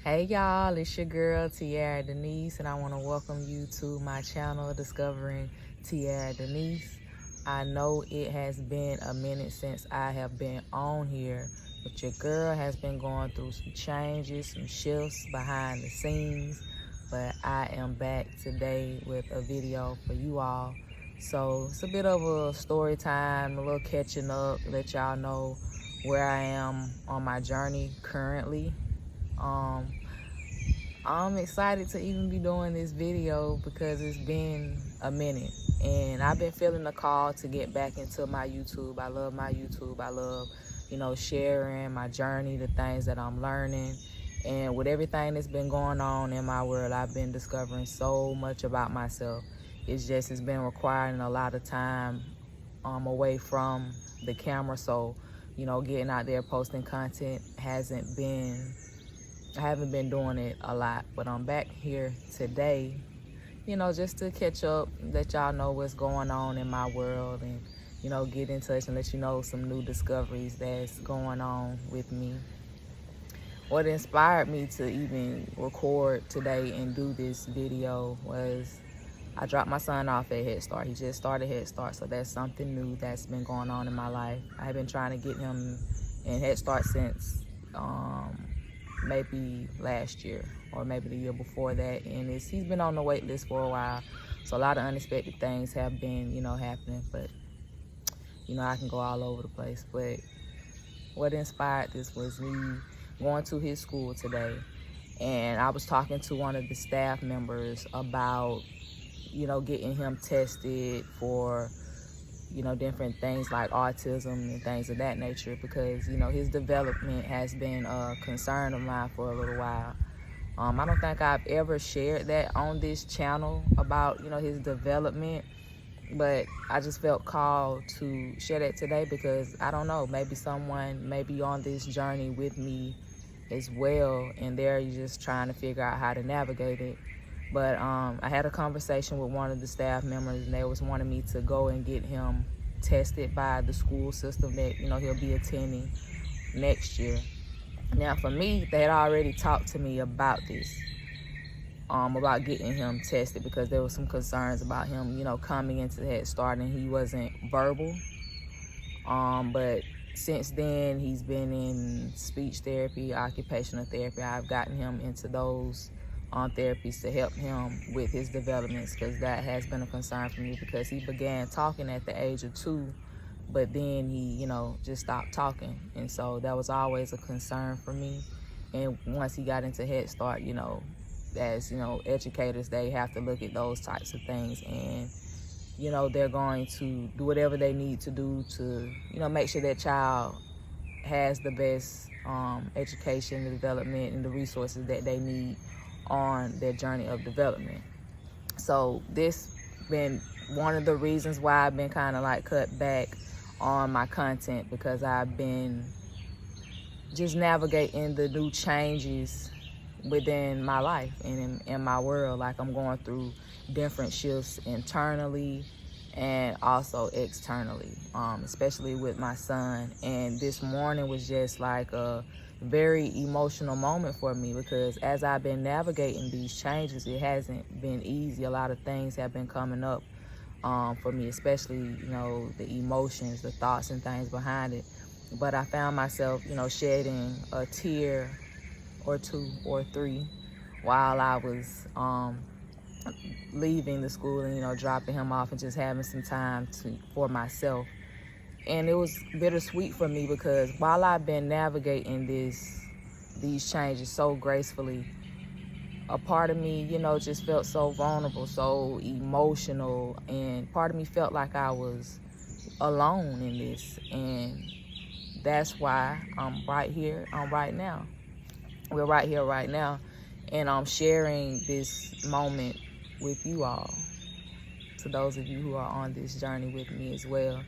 Hey y'all, it's your girl Tiarra Denise, and I want to welcome you to my channel, Discovering Tiarra Denise. I know it has been a minute since I have been on here, but your girl has been going through some changes, some shifts behind the scenes, but I am back today with a video for you all. So it's a bit of a story time, a little catching up, let y'all know where I am on my journey currently. I'm excited to even be doing this video because it's been a minute and I've been feeling the call to get back into my YouTube. I love my YouTube. I love, sharing my journey, the things that I'm learning. And with everything that's been going on in my world, I've been discovering so much about myself. It's been requiring a lot of time away from the camera. So, getting out there posting content I haven't been doing it a lot, but I'm back here today, just to catch up, let y'all know what's going on in my world and, get in touch and let you know some new discoveries that's going on with me. What inspired me to even record today and do this video was I dropped my son off at Head Start. He just started Head Start, so that's something new that's been going on in my life. I've been trying to get him in Head Start since maybe last year or maybe the year before that, and he's been on the wait list for a while, so a lot of unexpected things have been happening, but I can go all over the place. But what inspired this was me going to his school today, and I was talking to one of the staff members about getting him tested for different things like autism and things of that nature, because, his development has been a concern of mine for a little while. I don't think I've ever shared that on this channel about, his development, but I just felt called to share that today because, I don't know, maybe someone may be on this journey with me as well, and they're just trying to figure out how to navigate it. But I had a conversation with one of the staff members, and they was wanting me to go and get him tested by the school system that he'll be attending next year. Now, for me, they had already talked to me about this, about getting him tested, because there was some concerns about him, coming into Head Start, and he wasn't verbal. But since then, he's been in speech therapy, occupational therapy. I've gotten him into those therapies to help him with his developments, because that has been a concern for me, because he began talking at the age of 2, but then he just stopped talking, and so that was always a concern for me. And once he got into Head Start, as educators, they have to look at those types of things, and they're going to do whatever they need to do to make sure that child has the best education, the development, and the resources that they need on their journey of development. So this been one of the reasons why I've been kind of like cut back on my content, because I've been just navigating the new changes within my life and in my world. Like, I'm going through different shifts internally and also externally, especially with my son. And this morning was just like a very emotional moment for me, because as I've been navigating these changes, it hasn't been easy. A lot of things have been coming up for me, especially the emotions, the thoughts and things behind it. But I found myself shedding a tear or 2 or 3 while I was leaving the school and dropping him off and just having some time for myself. And it was bittersweet for me, because while I've been navigating these changes so gracefully, a part of me, just felt so vulnerable, so emotional, and part of me felt like I was alone in this. And that's why I'm right here, right now. We're right here, right now, and I'm sharing this moment with you all, to those of you who are on this journey with me as well.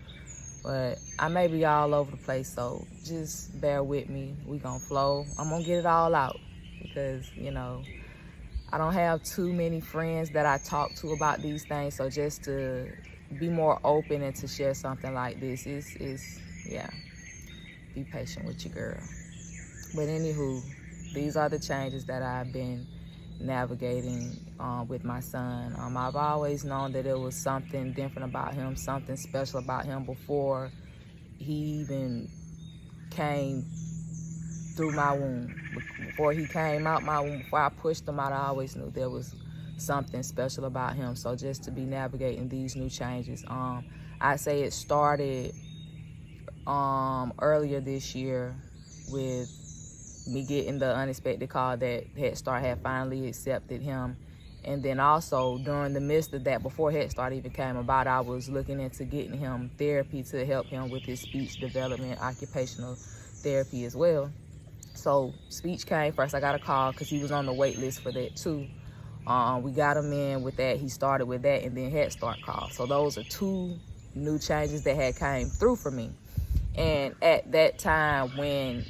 But I may be all over the place, so just bear with me. We gonna flow. I'm gonna get it all out, because I don't have too many friends that I talk to about these things, so just to be more open and to share something like this is yeah, be patient with your girl. But anywho, these are the changes that I've been navigating with my son. I've always known that there was something different about him, something special about him before he even came through my womb. Before he came out my womb, before I pushed him out, I always knew there was something special about him. So just to be navigating these new changes, I'd say it started earlier this year with me getting the unexpected call that Head Start had finally accepted him. And then also during the midst of that, before Head Start even came about, I was looking into getting him therapy to help him with his speech development, occupational therapy as well. So speech came first. I got a call because he was on the wait list for that too. We got him in with that. He started with that, and then Head Start called. So those are two new changes that had came through for me. And at that time when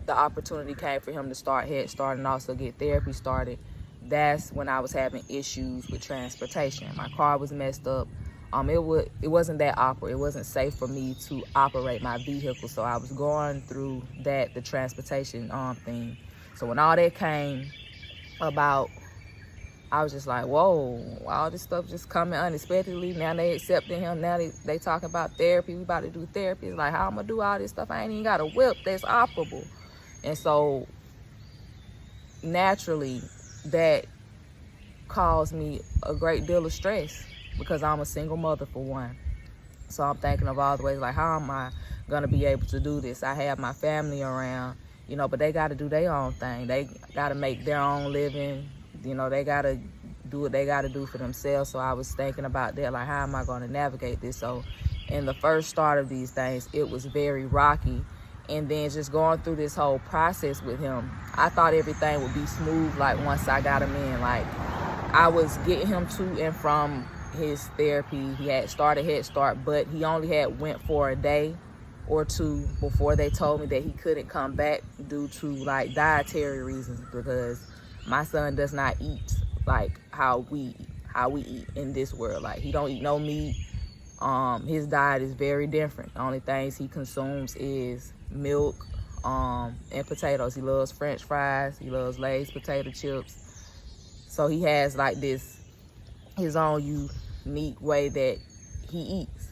the opportunity came for him to start Head Start and also get therapy started, that's when I was having issues with transportation. My car was messed up. It wasn't that awkward. It wasn't safe for me to operate my vehicle. So I was going through the transportation thing. So when all that came about, I was just like, whoa, all this stuff just coming unexpectedly. Now they accepting him. Now they talking about therapy. We about to do therapy. It's like, how I'm gonna do all this stuff? I ain't even got a whip that's operable. And so naturally, that caused me a great deal of stress because I'm a single mother for one. So I'm thinking of all the ways, like, how am I gonna be able to do this? I have my family around, but they gotta do their own thing. They gotta make their own living. They gotta do what they gotta do for themselves. So I was thinking about that, like, how am I gonna navigate this? So in the first start of these things, it was very rocky. And then just going through this whole process with him, I thought everything would be smooth, like, once I got him in. Like, I was getting him to and from his therapy. He had started Head Start, but he only had went for a day or two before they told me that he couldn't come back due to, like, dietary reasons, because my son does not eat like how we eat in this world. Like, he don't eat no meat. His diet is very different. The only things he consumes is milk and potatoes. He loves French fries. He loves Lay's potato chips. So he has like his own unique way that he eats.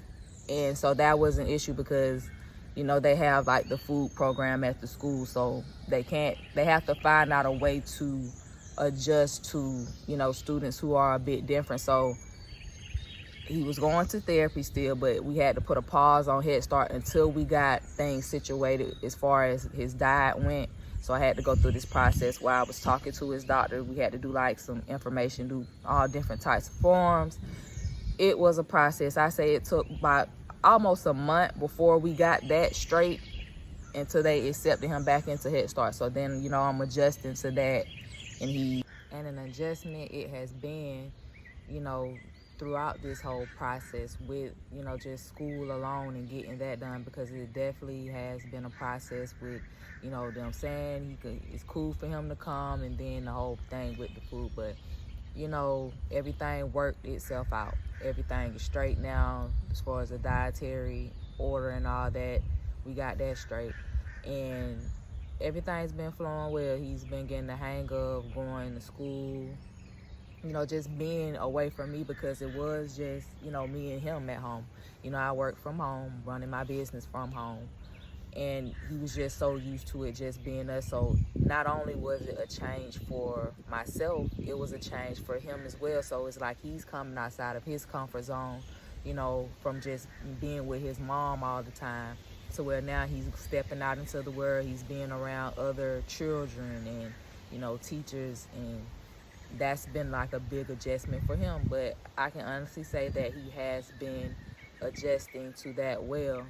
And so that was an issue because, they have like the food program at the school. So they have to find out a way to adjust to, students who are a bit different. So he was going to therapy still, but we had to put a pause on Head Start until we got things situated as far as his diet went. So I had to go through this process where I was talking to his doctor. We had to do like some information, do all different types of forms. It was a process. I say it took about almost a month before we got that straight until they accepted him back into Head Start. So then, I'm adjusting to that, and an adjustment it has been, throughout this whole process with, just school alone and getting that done, because it definitely has been a process with, them saying it's cool for him to come, and then the whole thing with the food. But, everything worked itself out. Everything is straight now as far as the dietary order and all that. We got that straight. And everything's been flowing well. He's been getting the hang of going to school, just being away from me, because it was just, me and him at home. I work from home, running my business from home. And he was just so used to it just being us. So not only was it a change for myself, it was a change for him as well. So it's like he's coming outside of his comfort zone, from just being with his mom all the time, to where now he's stepping out into the world. He's being around other children and, teachers, and that's been like a big adjustment for him. But I can honestly say that he has been adjusting to that well,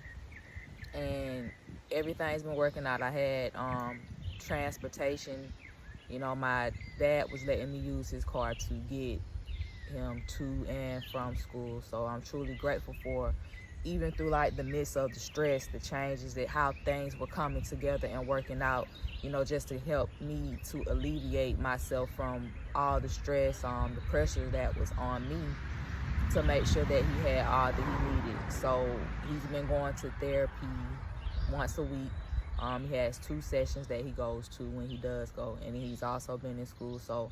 and everything's been working out. I had transportation. My dad was letting me use his car to get him to and from school. So I'm truly grateful for, even through like the midst of the stress, the changes, that how things were coming together and working out, just to help me to alleviate myself from all the stress, the pressure that was on me, to make sure that he had all that he needed. So he's been going to therapy once a week. He has 2 sessions that he goes to when he does go, and he's also been in school. So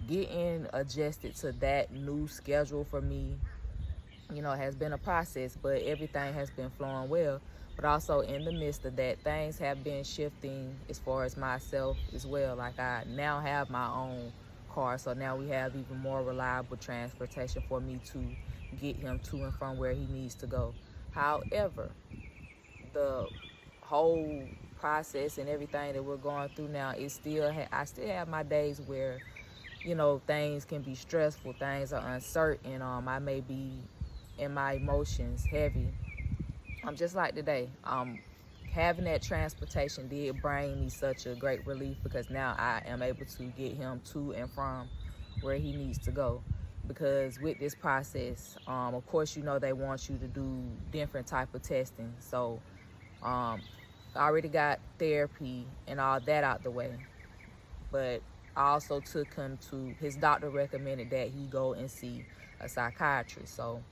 getting adjusted to that new schedule for me, has been a process, but everything has been flowing well. But also in the midst of that, things have been shifting as far as myself as well. Like, I now have my own car, so now we have even more reliable transportation for me to get him to and from where he needs to go. However, the whole process and everything that we're going through now, I still have my days where things can be stressful, things are uncertain. I may be in my emotions heavy. Just like today, having that transportation did bring me such a great relief, because now I am able to get him to and from where he needs to go. Because with this process, of course, they want you to do different type of testing. So I already got therapy and all that out the way, but I also took him to, his doctor recommended that he go and see a psychiatrist. So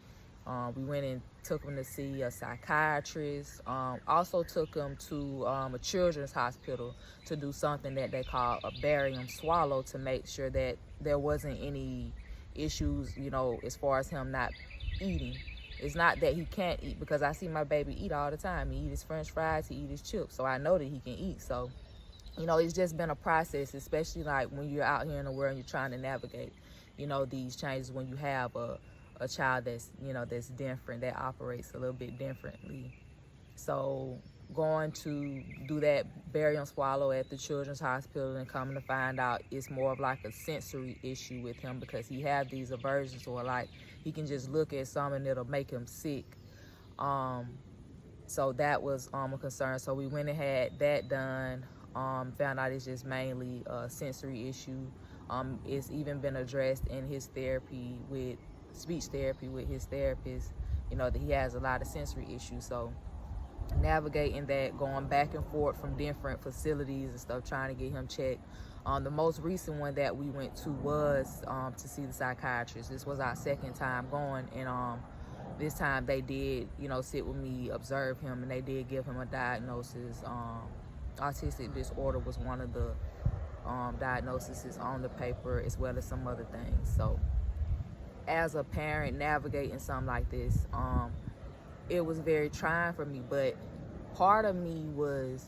we went and took him to see a psychiatrist. Also took him to a children's hospital to do something that they call a barium swallow, to make sure that there wasn't any issues, as far as him not eating. It's not that he can't eat, because I see my baby eat all the time. He eat his French fries, he eat his chips, so I know that he can eat. So it's just been a process, especially like when you're out here in the world and you're trying to navigate, these changes, when you have a child that's, that's different, that operates a little bit differently. So going to do that barium swallow at the children's hospital, and coming to find out it's more of like a sensory issue with him, because he have these aversions, or like he can just look at something and it'll make him sick. So that was a concern. So we went and had that done. Found out it's just mainly a sensory issue. It's even been addressed in his therapy, with speech therapy with his therapist, that he has a lot of sensory issues. So navigating that, going back and forth from different facilities and stuff, trying to get him checked. The most recent one that we went to was to see the psychiatrist. This was our second time going, and this time they did, sit with me, observe him, and they did give him a diagnosis. Autistic disorder was one of the diagnoses on the paper, as well as some other things. So as a parent navigating something like this, it was very trying for me, but part of me was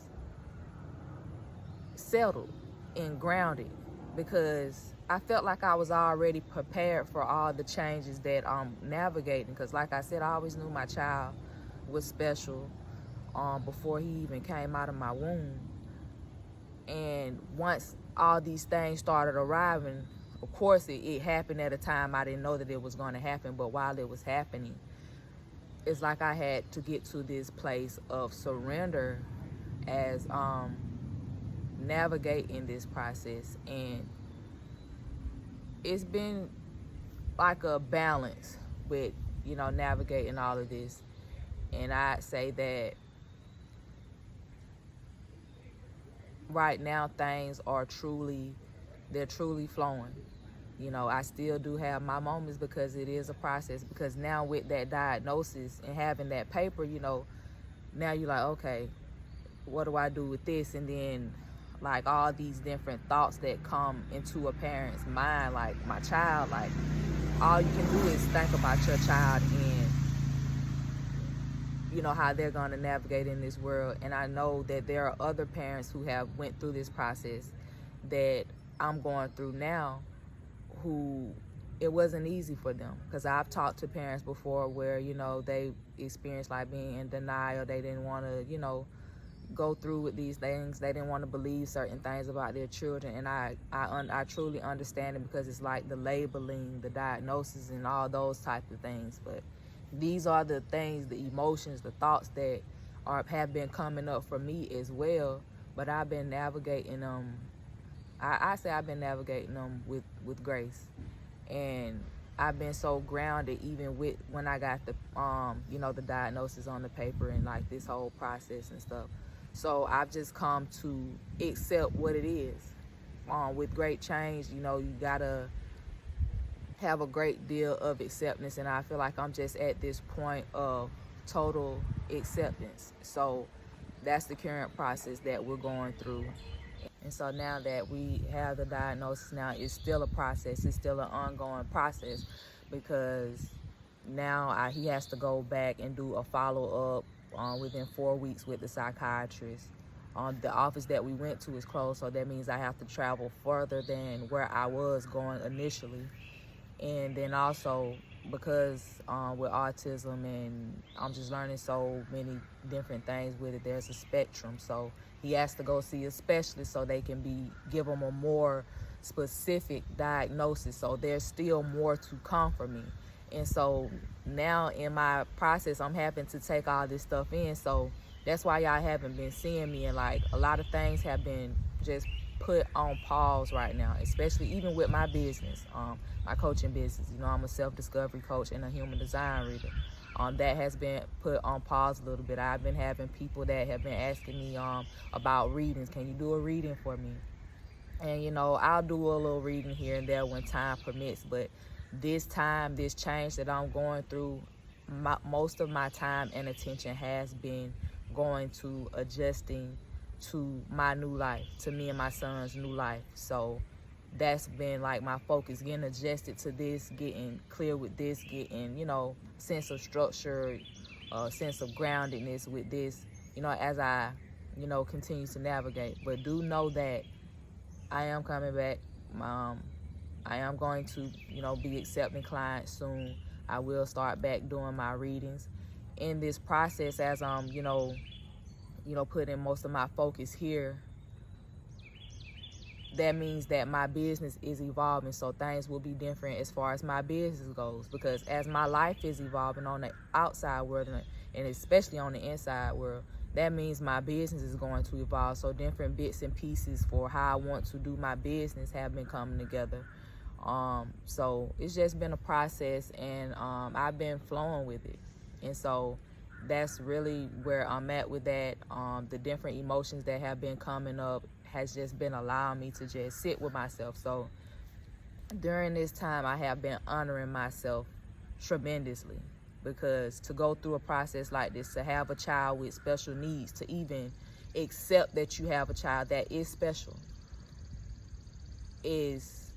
settled and grounded, because I felt like I was already prepared for all the changes that I'm navigating. Because like I said, I always knew my child was special before he even came out of my womb. And once all these things started arriving, of course it happened at a time I didn't know that it was going to happen, but while it was happening, it's like I had to get to this place of surrender as navigating this process. And it's been like a balance with, navigating all of this. And I'd say that right now things are truly flowing. I still do have my moments, because it is a process. Because now with that diagnosis and having that paper, now you're like, okay, what do I do with this? And then like all these different thoughts that come into a parent's mind, like my child, like all you can do is think about your child and how they're going to navigate in this world. And I know that there are other parents who have went through this process that I'm going through now, who it wasn't easy for them. Because I've talked to parents before where they experienced like being in denial. They didn't want to go through with these things. They didn't want to believe certain things about their children. And I truly understand it, because it's like the labeling, the diagnosis, and all those type of things. But these are the things, the emotions, the thoughts that have been coming up for me as well. But I've been navigating them. I say I've been navigating them with grace. And I've been so grounded, even with when I got the the diagnosis on the paper, and like this whole process and stuff. So I've just come to accept what it is. With great change, you gotta have a great deal of acceptance, and I feel like I'm just at this point of total acceptance. So that's the current process that we're going through. And so now that we have the diagnosis, now it's still a process. It's still an ongoing process, because now he has to go back and do a follow-up within 4 weeks with the psychiatrist. The office that we went to is closed, so that means I have to travel further than where I was going initially. And then also, because with autism, and I'm just learning so many different things with it, there's a spectrum. So he has to go see a specialist so they can give him a more specific diagnosis. So there's still more to come for me. And so now in my process, I'm having to take all this stuff in. So that's why y'all haven't been seeing me, and like a lot of things have been just put on pause right now, especially even with my business, my coaching business. You know, I'm a self-discovery coach and a human design reader. That has been put on pause a little bit. I've been having people that have been asking me about readings. Can you do a reading for me? And, you know, I'll do a little reading here and there when time permits. But this time, this change that I'm going through, most of my time and attention has been going to adjusting to my new life, to me and my son's new life. So that's been like my focus, getting adjusted to this, getting clear with this, getting, you know, sense of structure, sense of groundedness with this, you know, as I, you know, continue to navigate. But do know that I am coming back. I am going to, you know, be accepting clients soon. I will start back doing my readings. In this process, as I'm, you know, putting most of my focus here, that means that my business is evolving. So things will be different as far as my business goes, because as my life is evolving on the outside world and especially on the inside world, that means my business is going to evolve. So different bits and pieces for how I want to do my business have been coming together. So it's just been a process, and I've been flowing with it. And so that's really where I'm at with that. The different emotions that have been coming up has just been allowing me to just sit with myself. So during this time, I have been honoring myself tremendously, because to go through a process like this, to have a child with special needs, to even accept that you have a child that is special, is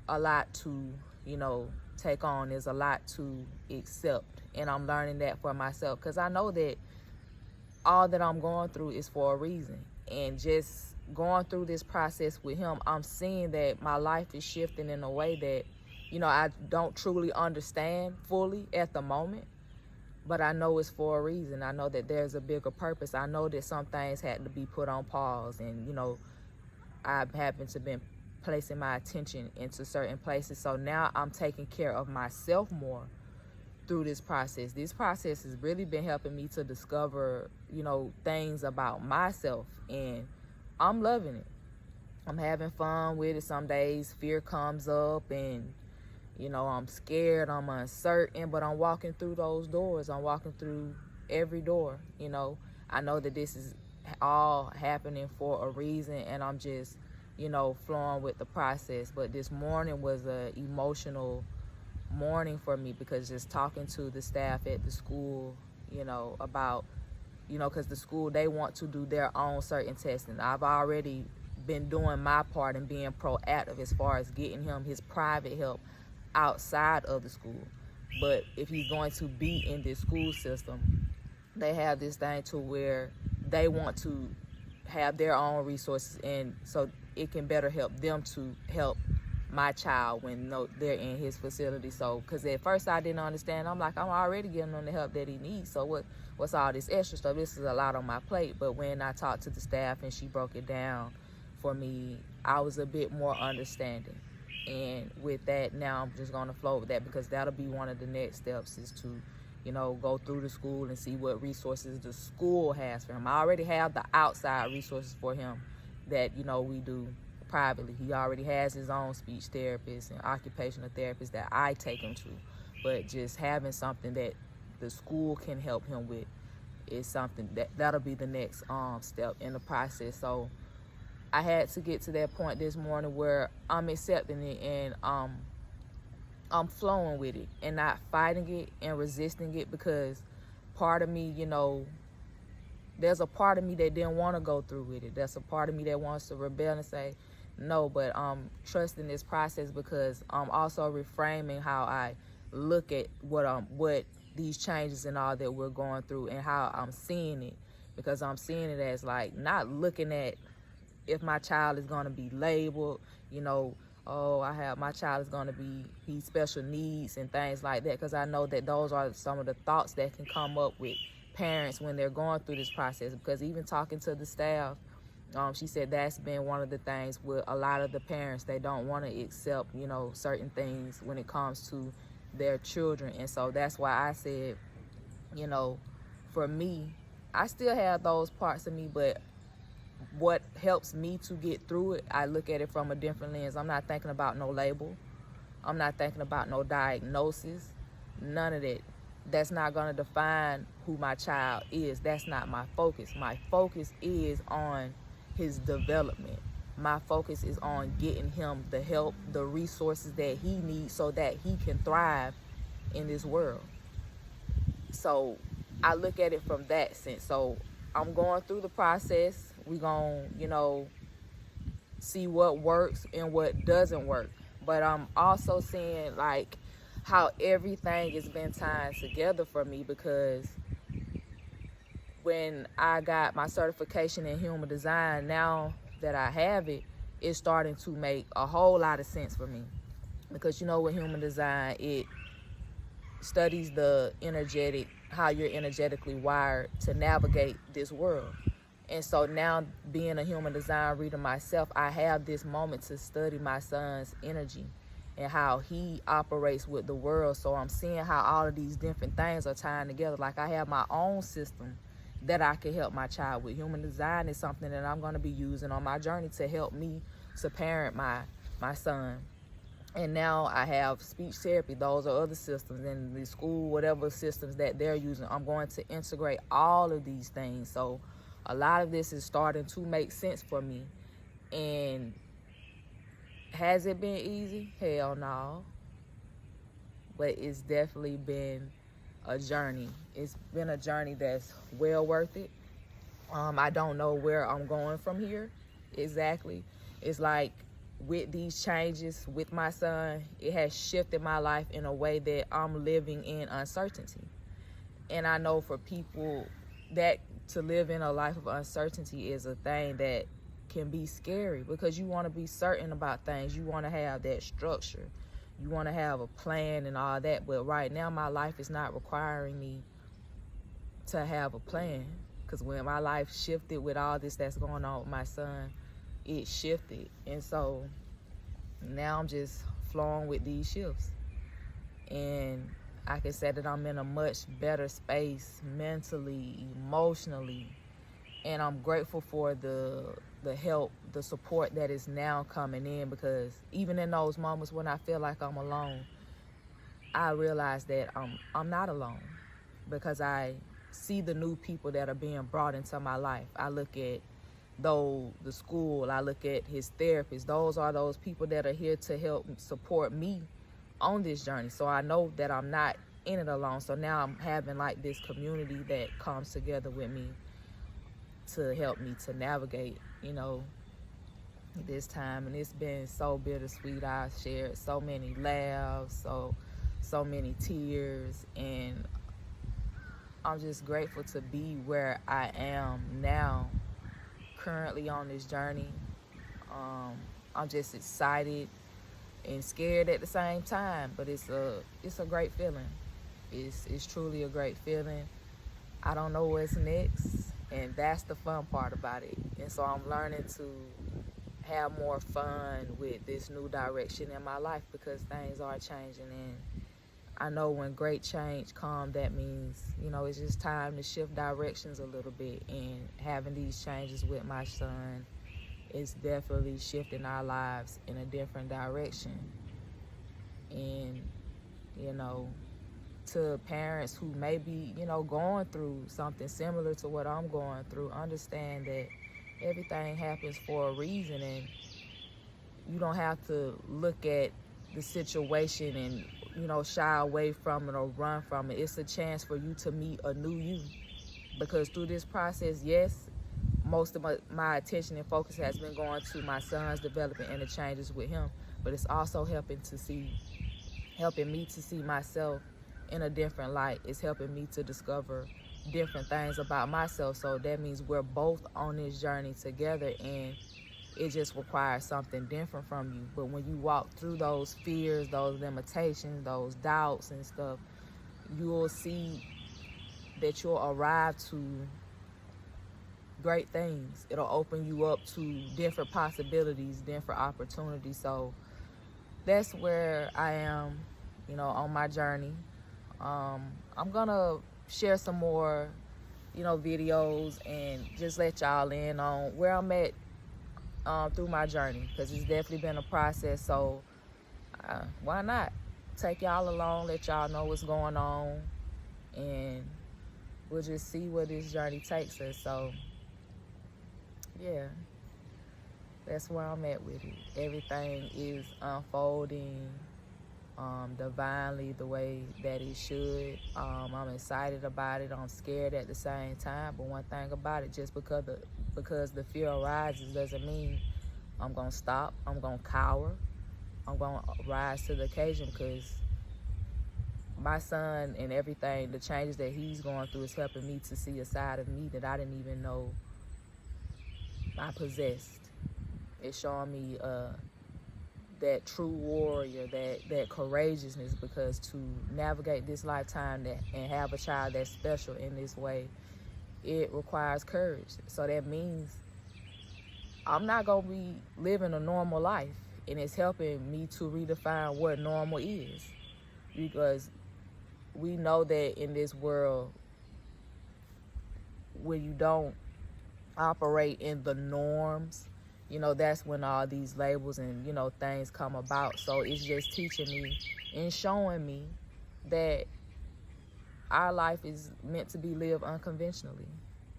a lot to, you know, take on, is a lot to accept. And I'm learning that for myself, because I know that all that I'm going through is for a reason. And just going through this process with him, I'm seeing that my life is shifting in a way that, you know, I don't truly understand fully at the moment, but I know it's for a reason. I know that there's a bigger purpose. I know that some things had to be put on pause, and, you know, I happen to been placing my attention into certain places. So now I'm taking care of myself more through this process. This process has really been helping me to discover, you know, things about myself, and I'm loving it. I'm having fun with it. Some days fear comes up, and, you know, I'm scared, I'm uncertain, but I'm walking through those doors. I'm walking through every door. You know, I know that this is all happening for a reason, and I'm just, you know, flowing with the process. But this morning was a emotional morning for me, because just talking to the staff at the school, you know, about, you know, because the school, they want to do their own certain testing. I've already been doing my part and being proactive as far as getting him his private help outside of the school. But if he's going to be in this school system, they have this thing to where they want to have their own resources, and so it can better help them to help my child when they're in his facility. So, because at first I didn't understand. I'm like, I'm already giving him the help that he needs, so what's all this extra stuff? This is a lot on my plate. But when I talked to the staff and she broke it down for me, I was a bit more understanding. And with that, now I'm just going to flow with that, because that'll be one of the next steps, is to, you know, go through the school and see what resources the school has for him. I already have the outside resources for him that, you know, we do privately. He already has his own speech therapist and occupational therapist that I take him to. But just having something that the school can help him with is something that'll be the next step in the process. So I had to get to that point this morning where I'm accepting it, and I'm flowing with it and not fighting it and resisting it, because part of me, you know, there's a part of me that didn't want to go through with it. There's a part of me that wants to rebel and say no, but I'm trusting this process because I'm also reframing how I look at what these changes and all that we're going through and how I'm seeing it, because I'm seeing it as like not looking at if my child is going to be labeled, oh, my child is going to be special needs and things like that, because I know that those are some of the thoughts that can come up with parents when they're going through this process. Because even talking to the staff, she said that's been one of the things with a lot of the parents. They don't want to accept, certain things when it comes to their children. And so that's why I said, for me, I still have those parts of me, but what helps me to get through it, I look at it from a different lens. I'm not thinking about no label. I'm not thinking about no diagnosis. None of that. That's not going to define who my child is. That's not my focus. My focus is on his development. My focus is on getting him the help, the resources that he needs so that he can thrive in this world. So I look at it from that sense. So I'm going through the process. We're going to, see what works and what doesn't work. But I'm also seeing like how everything has been tying together for me, because when I got my certification in human design, now that I have it, it's starting to make a whole lot of sense for me. Because with human design, it studies how you're energetically wired to navigate this world. And so now, being a human design reader myself, I have this moment to study my son's energy and how he operates with the world. So I'm seeing how all of these different things are tying together. Like I have my own system that I can help my child with. Human design is something that I'm going to be using on my journey to help me to parent my son. And now I have speech therapy. Those are other systems. In the school, whatever systems that they're using, I'm going to integrate all of these things. So a lot of this is starting to make sense for me. And has it been easy? Hell no. But it's definitely been a journey. It's been a journey that's well worth it. I don't know where I'm going from here exactly. It's like with these changes with my son, it has shifted my life in a way that I'm living in uncertainty. And I know for people that to live in a life of uncertainty is a thing that can be scary, because you want to be certain about things. You want to have that structure. You want to have a plan and all that. But right now, my life is not requiring me to have a plan. Because when my life shifted with all this that's going on with my son, it shifted. And so now I'm just flowing with these shifts. And I can say that I'm in a much better space mentally, emotionally, and I'm grateful for the help, the support that is now coming in, because even in those moments when I feel like I'm alone, I realize that I'm not alone, because I see the new people that are being brought into my life. I look at the school, I look at his therapist. Those are those people that are here to help support me on this journey. So I know that I'm not in it alone. So now I'm having like this community that comes together with me to help me to navigate, this time. And it's been so bittersweet. I've shared so many laughs, so many tears, and I'm just grateful to be where I am now, currently on this journey. I'm just excited and scared at the same time, but it's a great feeling. It's truly a great feeling. I don't know what's next, and that's the fun part about it. And so I'm learning to have more fun with this new direction in my life, because things are changing, and I know when great change comes, that means, it's just time to shift directions a little bit. And having these changes with my son is definitely shifting our lives in a different direction. And, to parents who may be, going through something similar to what I'm going through, understand that everything happens for a reason, and you don't have to look at the situation and, shy away from it or run from it. It's a chance for you to meet a new you. because through this process, yes, most of my attention and focus has been going to my son's development and the changes with him, but it's also helping me to see myself in a different light. It's helping me to discover different things about myself. So that means we're both on this journey together, and it just requires something different from you. But when you walk through those fears, those limitations, those doubts and stuff, you'll see that you'll arrive to great things. It'll open you up to different possibilities, different opportunities. So that's where I am, on my journey. I'm gonna share some more, videos and just let y'all in on where I'm at through my journey, because it's definitely been a process. So why not take y'all along, let y'all know what's going on, and we'll just see where this journey takes us. So yeah, that's where I'm at with it. Everything is unfolding divinely the way that it should. I'm excited about it. I'm scared at the same time. But one thing about it, just because the fear arises doesn't mean I'm gonna stop. I'm gonna cower. I'm gonna rise to the occasion, because my son and everything, the changes that he's going through, is helping me to see a side of me that I didn't even know I possessed. It's showing me that true warrior, that courageousness, because to navigate this lifetime and have a child that's special in this way, it requires courage. So that means I'm not gonna be living a normal life, and it's helping me to redefine what normal is, because we know that in this world, when you don't operate in the norms, that's when all these labels and, things come about. So it's just teaching me and showing me that our life is meant to be lived unconventionally.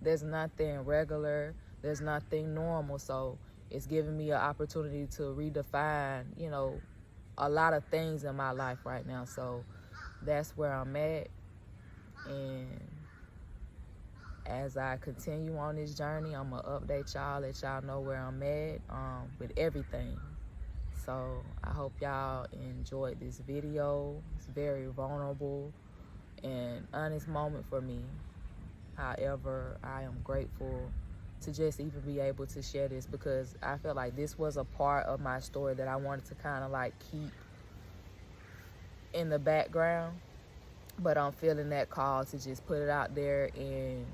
There's nothing regular, there's nothing normal. So it's giving me an opportunity to redefine, a lot of things in my life right now. So that's where I'm at. And as I continue on this journey, I'm going to update y'all, let y'all know where I'm at with everything. So I hope y'all enjoyed this video. It's very vulnerable and honest moment for me. However, I am grateful to just even be able to share this, because I feel like this was a part of my story that I wanted to kind of like keep in the background. But I'm feeling that call to just put it out there and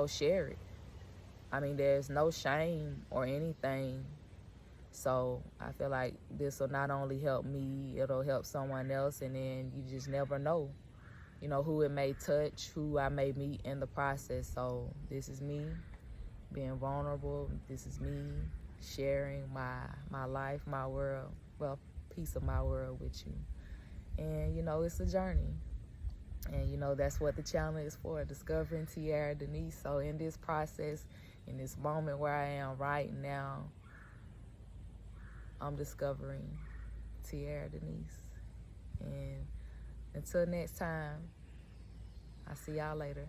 share it. I mean, there's no shame or anything. So I feel like this will not only help me, it'll help someone else. And then you just never know, who it may touch, who I may meet in the process. So this is me being vulnerable. This is me sharing my life, my world, well, piece of my world with you. And, it's a journey. And, that's what the channel is for, discovering Tiarra Denise. So in this process, in this moment where I am right now, I'm discovering Tiarra Denise. And until next time, I'll see y'all later.